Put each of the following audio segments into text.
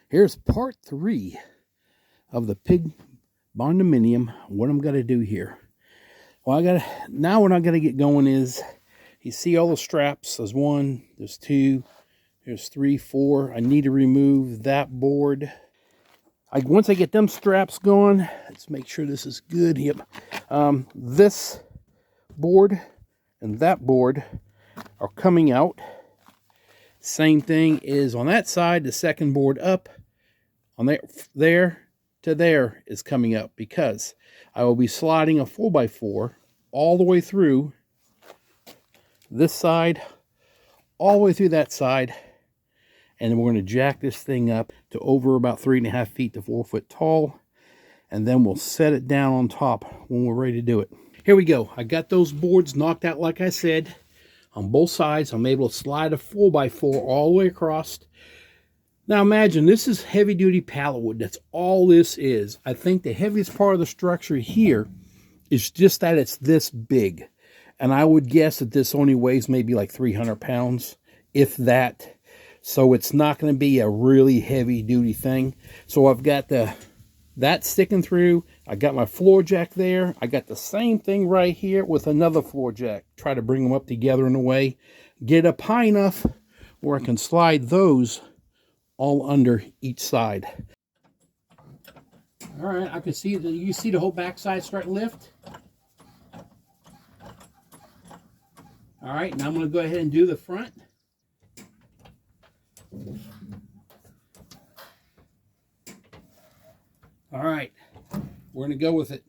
Here's part 3 of the pig Dominium. What I'm going to do here. Well, now what I'm going to get going is, you see all the straps. There's 1, there's 2, there's 3, 4. I need to remove that board. Once I get them straps going, let's make sure this is good. Yep. This board and that board are coming out. Same thing is on that side. The second board up on there to there is coming up, because I will be sliding a 4x4 all the way through this side, all the way through that side, and then we're going to jack this thing up to over about 3.5 feet to 4 foot tall, and then we'll set it down on top when we're ready to do it. Here we go. I got those boards knocked out like I said on both sides. I'm able to slide a 4x4 all the way across. Now imagine, this is heavy duty pallet wood. That's all this is. I think the heaviest part of the structure here is just that it's this big. And I would guess that this only weighs maybe like 300 pounds, if that. So it's not going to be a really heavy duty thing. So I've got that sticking through. I got my floor jack there. I got the same thing right here with another floor jack. Try to bring them up together in a way. Get up high enough where I can slide those all under each side. All right, I can see you see the whole back side start to lift. All right, now I'm going to go ahead and do the front. All right, we're going to go with it.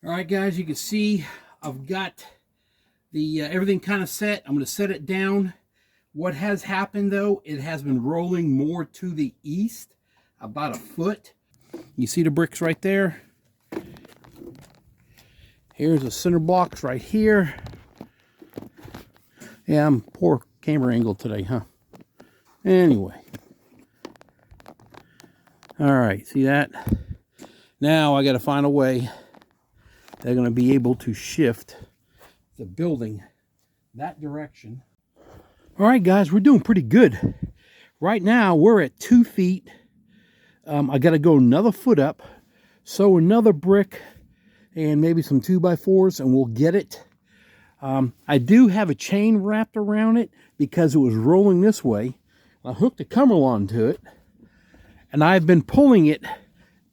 All right, guys, you can see I've got the everything kind of set. I'm going to set it down. What has happened, though, it has been rolling more to the east, about a foot. You see the bricks right there? Here's the center blocks right here. Yeah, I'm poor camera angle today, huh? Anyway. All right, see that? Now I got to find a way they're going to be able to shift the building that direction. All right, guys, we're doing pretty good. Right now, we're at 2 feet. I got to go another foot up, sew another brick, and maybe some 2x4s, and we'll get it. I do have a chain wrapped around it because it was rolling this way. I hooked a Cumberland onto it, and I've been pulling it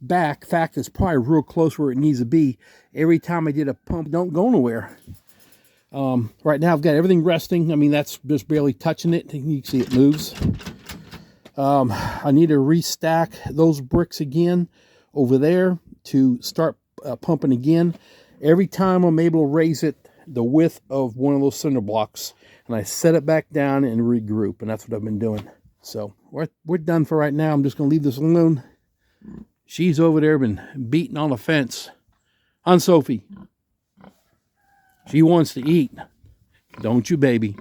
back. In fact, it's probably real close where it needs to be. Every time I did a pump, don't go nowhere. Right now I've got everything resting. I mean, that's just barely touching it. You can see it moves. I need to restack those bricks again over there to start pumping again. Every time I'm able to raise it the width of one of those cinder blocks, and I set it back down and regroup, and that's what I've been doing. So we're done for right now. I'm just going to leave this alone. She's over there been beating on the fence. On Sophie. She wants to eat. Don't you, baby?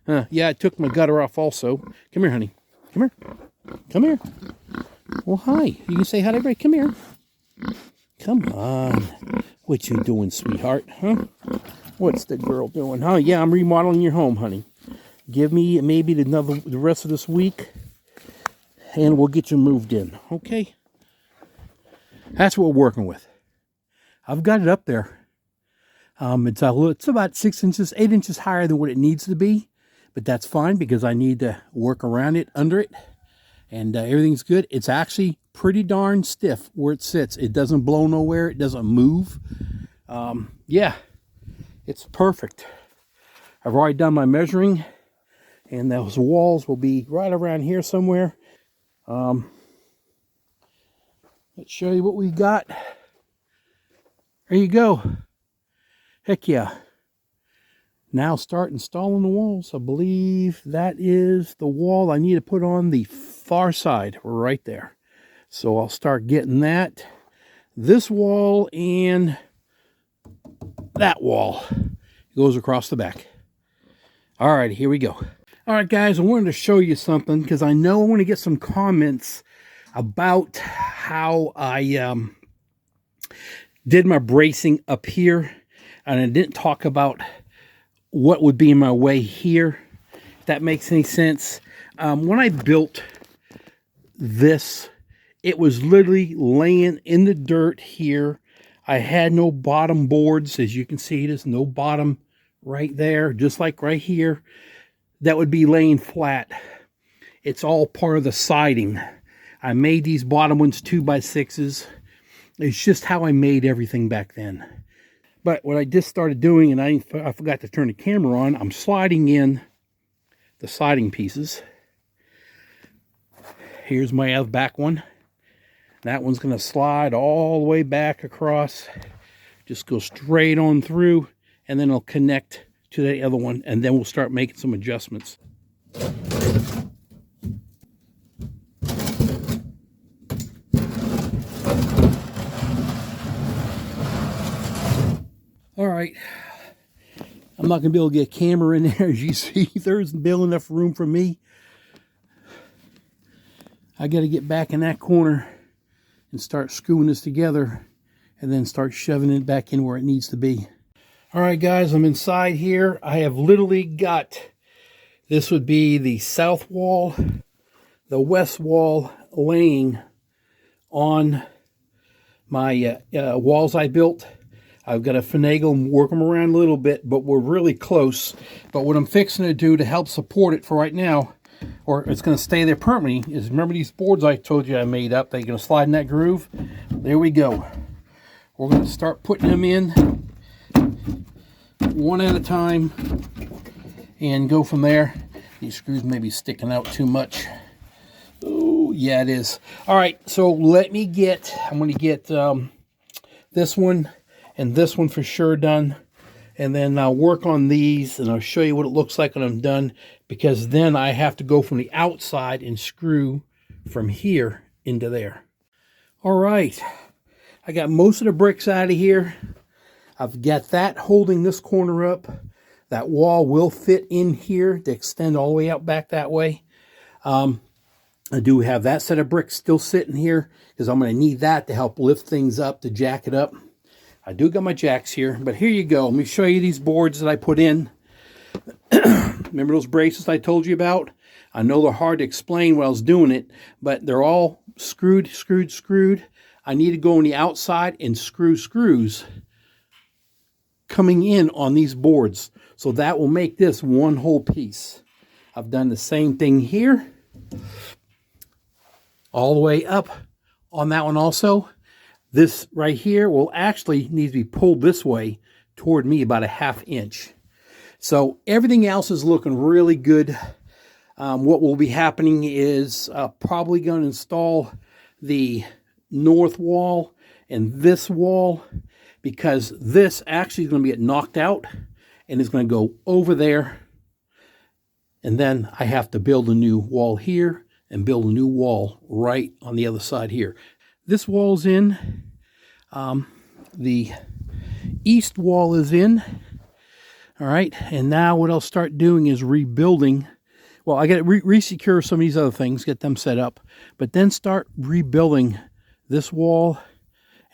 Yeah, I took my gutter off also. Come here, honey. Come here. Come here. Well, hi. You can say hi to everybody. Come here. Come on. What you doing, sweetheart? Huh? What's the girl doing? Huh? Yeah, I'm remodeling your home, honey. Give me maybe the rest of this week, and we'll get you moved in. Okay? That's what we're working with. I've got it up there. It's about 6 inches, 8 inches higher than what it needs to be, but that's fine because I need to work around it, under it, and everything's good. It's actually pretty darn stiff where it sits. It doesn't blow nowhere. It doesn't move. Yeah, it's perfect. I've already done my measuring, and those walls will be right around here somewhere. Let's show you what we got. There you go. Heck yeah. Now start installing the walls. I believe that is the wall I need to put on the far side right there. So I'll start getting that. This wall and that wall goes across the back. All right, here we go. All right, guys, I wanted to show you something because I know I want to get some comments about how I did my bracing up here, and I didn't talk about what would be in my way here, if that makes any sense. When I built this. It was literally laying in the dirt here. I had no bottom boards. As you can see, there's no bottom right there, just like right here. That would be laying flat. It's all part of the siding. I made these bottom ones 2x6s. It's just how I made everything back then. But what I just started doing, and I forgot to turn the camera on, I'm sliding in the siding pieces. Here's my other back one. That one's going to slide all the way back across. Just go straight on through, and then it'll connect to the other one, and then we'll start making some adjustments. All right. I'm not going to be able to get a camera in there. As you see, there's barely enough room for me. I got to get back in that corner and start screwing this together, and then start shoving it back in where it needs to be. All right, guys, I'm inside here. I have literally got, this would be the south wall, the west wall laying on my walls I built. I've got to finagle and work them around a little bit, but we're really close. But what I'm fixing to do to help support it for right now, or it's going to stay there permanently, is remember these boards I told you I made up? They're going to slide in that groove. There we go. We're going to start putting them in one at a time and go from there. These screws may be sticking out too much. Oh, yeah, it is. All right, so let me get, I'm going to get this one and this one for sure done. And then I'll work on these, and I'll show you what it looks like when I'm done, because then I have to go from the outside and screw from here into there. All right, I got most of the bricks out of here. I've got that holding this corner up. That wall will fit in here to extend all the way out back that way. I do have that set of bricks still sitting here, because I'm going to need that to help lift things up, to jack it up. I do got my jacks here, but here you go. Let me show you these boards that I put in. Remember those braces I told you about? I know they're hard to explain while I was doing it, but they're all screwed. I need to go on the outside and screw screws coming in on these boards. So that will make this one whole piece. I've done the same thing here. All the way up on that one also. This right here will actually need to be pulled this way toward me about a ½ inch. So everything else is looking really good. What will be happening is probably going to install the north wall and this wall, because this actually is going to get knocked out and is going to go over there. And then I have to build a new wall here and build a new wall right on the other side here. This wall's in. The east wall is in. All right, and now what I'll start doing is rebuilding. Well, I got to re-secure some of these other things, get them set up, but then start rebuilding this wall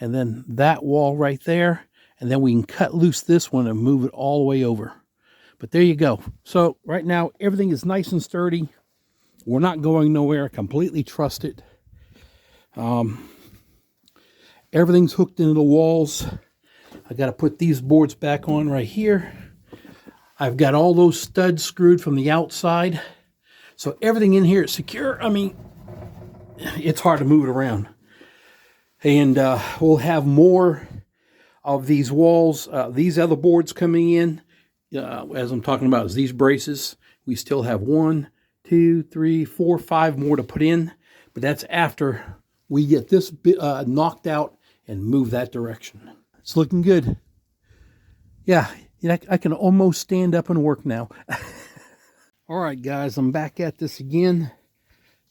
and then that wall right there, and then we can cut loose this one and move it all the way over. But there you go. So right now everything is nice and sturdy. We're not going nowhere. Completely trust it. Everything's hooked into the walls. I got to put these boards back on right here. I've got all those studs screwed from the outside. So everything in here is secure. I mean, it's hard to move it around. And we'll have more of these walls, these other boards coming in. As I'm talking about is these braces. We still have 1, 2, 3, 4, 5 more to put in. But that's after we get this knocked out and move that direction. It's looking good. Yeah, I can almost stand up and work now. All right, guys, I'm back at this again.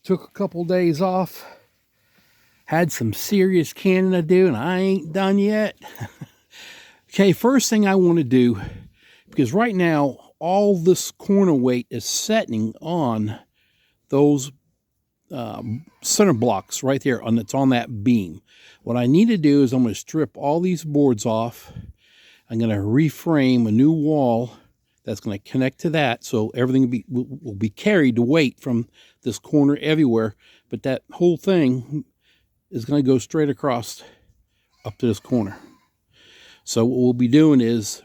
Took a couple days off. Had some serious canning to do, and I ain't done yet. Okay, first thing I want to do, because right now all this corner weight is setting on those center blocks right there that's on that beam. What I need to do is I'm going to strip all these boards off. I'm going to reframe a new wall that's going to connect to that. So everything will be carried, the weight from this corner everywhere. But that whole thing is going to go straight across up to this corner. So what we'll be doing is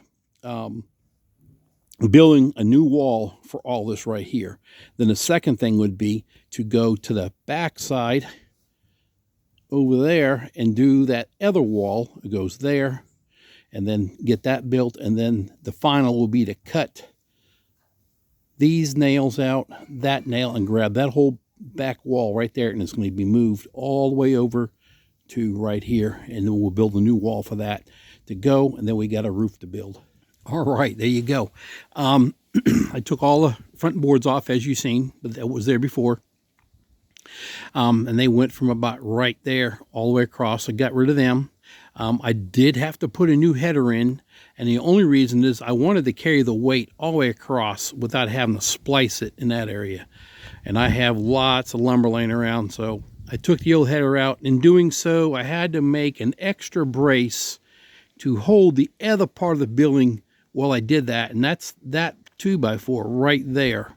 building a new wall for all this right here. Then the second thing would be to go to the back side over there and do that other wall. It goes there, and then get that built. And then the final will be to cut these nails out, that nail, and grab that whole back wall right there, and it's going to be moved all the way over to right here, and then we'll build a new wall for that to go, and then we got a roof to build. All right, there you go. I took all the front boards off, as you've seen, but that was there before. And they went from about right there all the way across. I got rid of them. I did have to put a new header in, and the only reason is I wanted to carry the weight all the way across without having to splice it in that area. And I have lots of lumber laying around, so I took the old header out. In doing so, I had to make an extra brace to hold the other part of the building while I did that, and that's that 2x4 right there.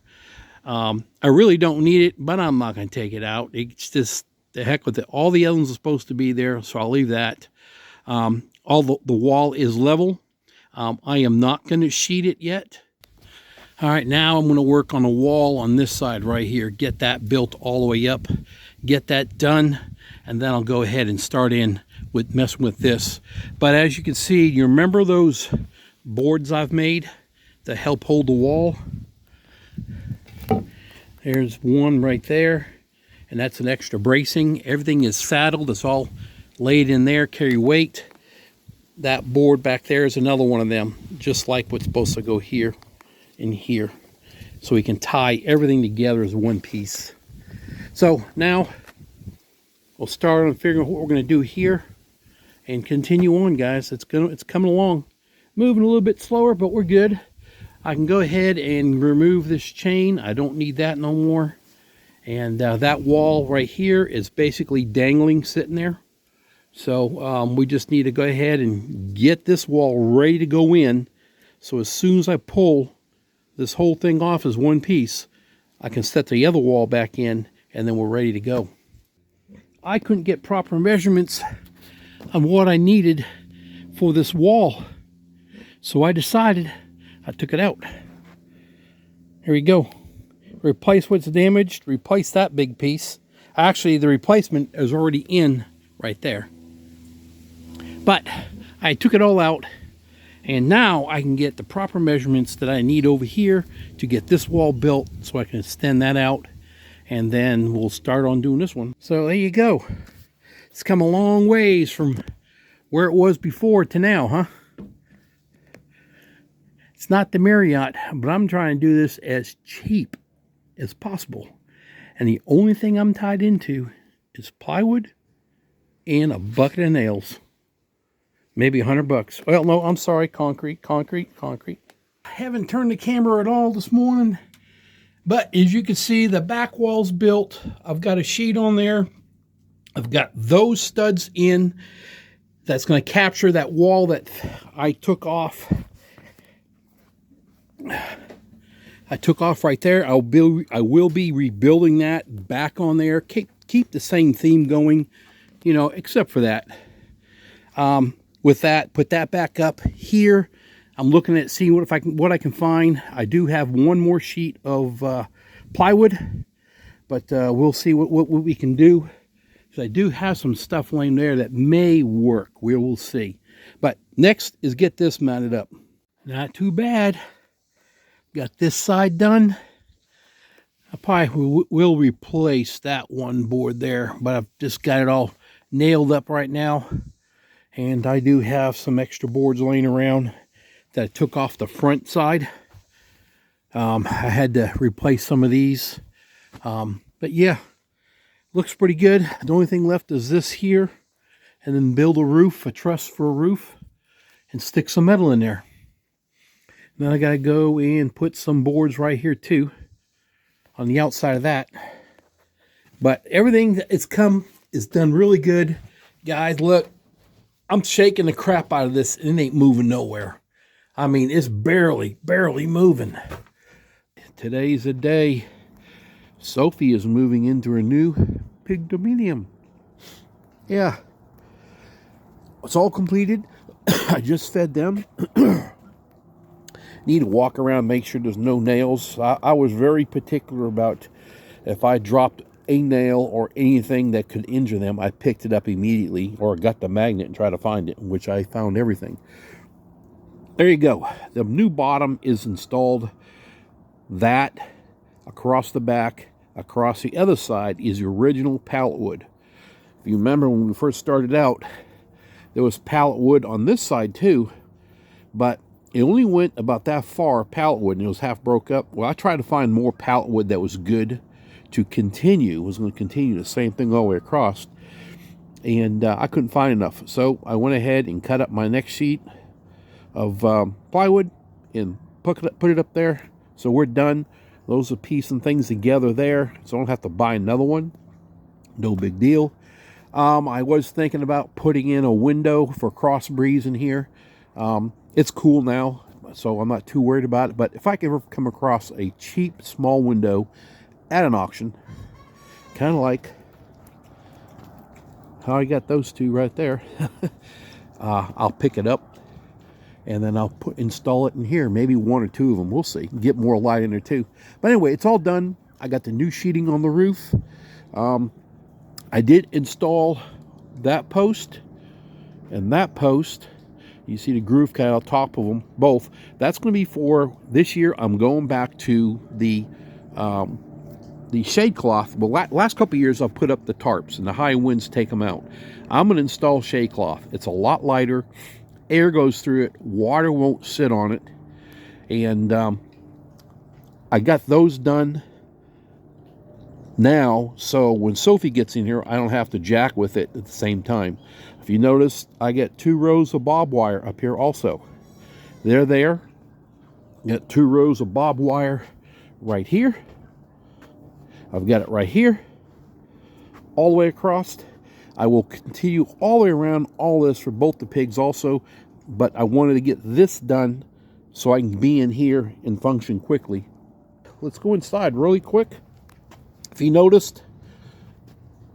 I really don't need it, but I'm not going to take it out. It's just the heck with it. All the other ones are supposed to be there, so I'll leave that. All the wall is level. I am not going to sheet it yet. All right, now I'm going to work on the wall on this side right here, get that built all the way up, get that done, and then I'll go ahead and start in with messing with this. But as you can see, you remember those boards I've made to help hold the wall? There's one right there, and that's an extra bracing. Everything is saddled. It's all laid in there, carry weight. That board back there is another one of them, just like what's supposed to go here and here. So we can tie everything together as one piece. So now we'll start on figuring out what we're going to do here and continue on, guys. It's coming along. Moving a little bit slower, but we're good. I can go ahead and remove this chain. I don't need that no more. And that wall right here is basically dangling, sitting there. So we just need to go ahead and get this wall ready to go in. So as soon as I pull this whole thing off as one piece, I can set the other wall back in, and then we're ready to go. I couldn't get proper measurements on what I needed for this wall. So I decided, I took it out. Here we go. Replace what's damaged, replace that big piece. Actually, the replacement is already in right there. But I took it all out, and now I can get the proper measurements that I need over here to get this wall built, so I can extend that out, and then we'll start on doing this one. So there you go. It's come a long ways from where it was before to now, huh? It's not the Marriott, but I'm trying to do this as cheap as possible. And the only thing I'm tied into is plywood and a bucket of nails. Maybe $100. Well, no, I'm sorry, concrete. I haven't turned the camera at all this morning, but as you can see, the back wall's built. I've got a sheet on there. I've got those studs in. That's going to capture that wall that I took off. Right there. I will be rebuilding that back on there. Keep the same theme going, you know, except for that. With that, put that back up here. I'm looking at seeing what I can find. I do have one more sheet of plywood, but we'll see what we can do. Because I do have some stuff laying there that may work. We will see. But next is get this mounted up. Not too bad. Got this side done. I probably will replace that one board there, but I've just got it all nailed up right now. And I do have some extra boards laying around that I took off the front side. I had to replace some of these. But yeah, looks pretty good. The only thing left is this here. And then build a roof, a truss for a roof. And stick some metal in there. And then I got to go and put some boards right here too. On the outside of that. But everything that's come is done really good. Guys, look. I'm shaking the crap out of this, and it ain't moving nowhere. I mean, it's barely moving. Today's the day Sophie is moving into her new pig Dominium. Yeah. It's all completed. I just fed them. Need to walk around, make sure there's no nails. I was very particular about if I dropped a nail or anything that could injure them, I picked it up immediately or got the magnet and tried to find it, which I found everything. There you go. The new bottom is installed. That across the back, across the other side is the original pallet wood. If you remember when we first started out, there was pallet wood on this side too, but it only went about that far, pallet wood, and it was half broke up. Well, I tried to find more pallet wood that was good to continue. It was going to continue the same thing all the way across, and I couldn't find enough. So I went ahead and cut up my next sheet of plywood and put it up there. So we're done. Those are piecing things together there, so I don't have to buy another one. No big deal. I was thinking about putting in a window for cross breeze in here. It's cool now, so I'm not too worried about it. But if I could ever come across a cheap small window at an auction, kind of like how I got those two right there, I'll pick it up and then I'll install it in here. Maybe one or two of them. We'll see. Get more light in there too. But anyway, it's all done. I got the new sheeting on the roof. I did install that post and that post. You see the groove kind of on top of them, both. That's going to be for this year. I'm going back to the shade cloth. Well, last couple of years I've put up the tarps and the high winds take them out. I'm going to install shade cloth. It's a lot lighter. Air goes through it. Water won't sit on it. And I got those done now, so when Sophie gets in here, I don't have to jack with it at the same time. If you notice, I get 2 rows of bob wire up here also. They're there. Got 2 rows of bob wire right here. I've got it right here, all the way across. I will continue all the way around all this for both the pigs also, but I wanted to get this done so I can be in here and function quickly. Let's go inside really quick. If you noticed,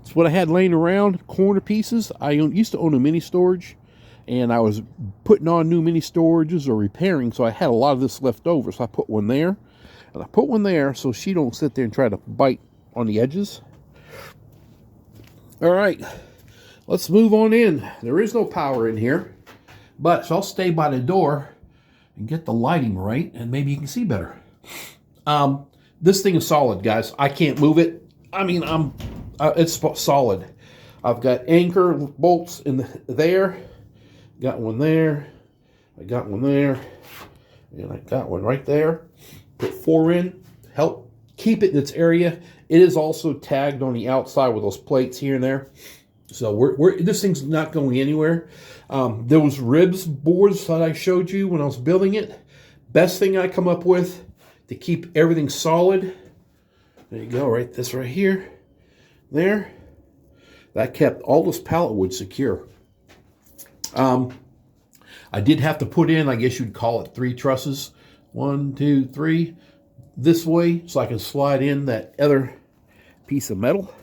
it's what I had laying around, corner pieces. I used to own a mini storage, and I was putting on new mini storages or repairing, so I had a lot of this left over. So I put one there, and I put one there so she don't sit there and try to bite on the edges. All right, let's move on in. There is no power in here, but so I'll stay by the door and get the lighting right, and maybe you can see better. This thing is solid, guys. I can't move it. I mean, it's solid. I've got anchor bolts in there. Got one there. I got one there. And I got one right there. Put 4 in. Help keep it in its area. It is also tagged on the outside with those plates here and there. So this thing's not going anywhere. Those ribs boards that I showed you when I was building it, best thing I come up with to keep everything solid. There you go, right? This right here, there. That kept all this pallet wood secure. I did have to put in, I guess you'd call it 3 trusses. 1, 2, 3. This way, so I can slide in that other piece of metal.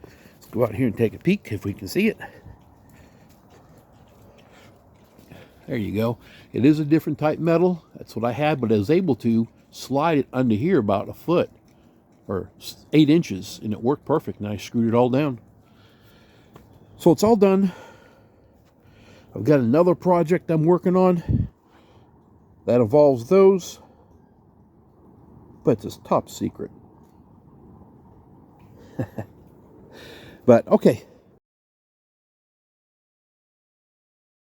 Let's go out here and take a peek if we can see it. There you go. It is a different type metal. That's what I had, but I was able to slide it under here about a foot or 8 inches, and it worked perfect, and I screwed it all down. So it's all done. I've got another project I'm working on that involves those, but it's top secret. But okay,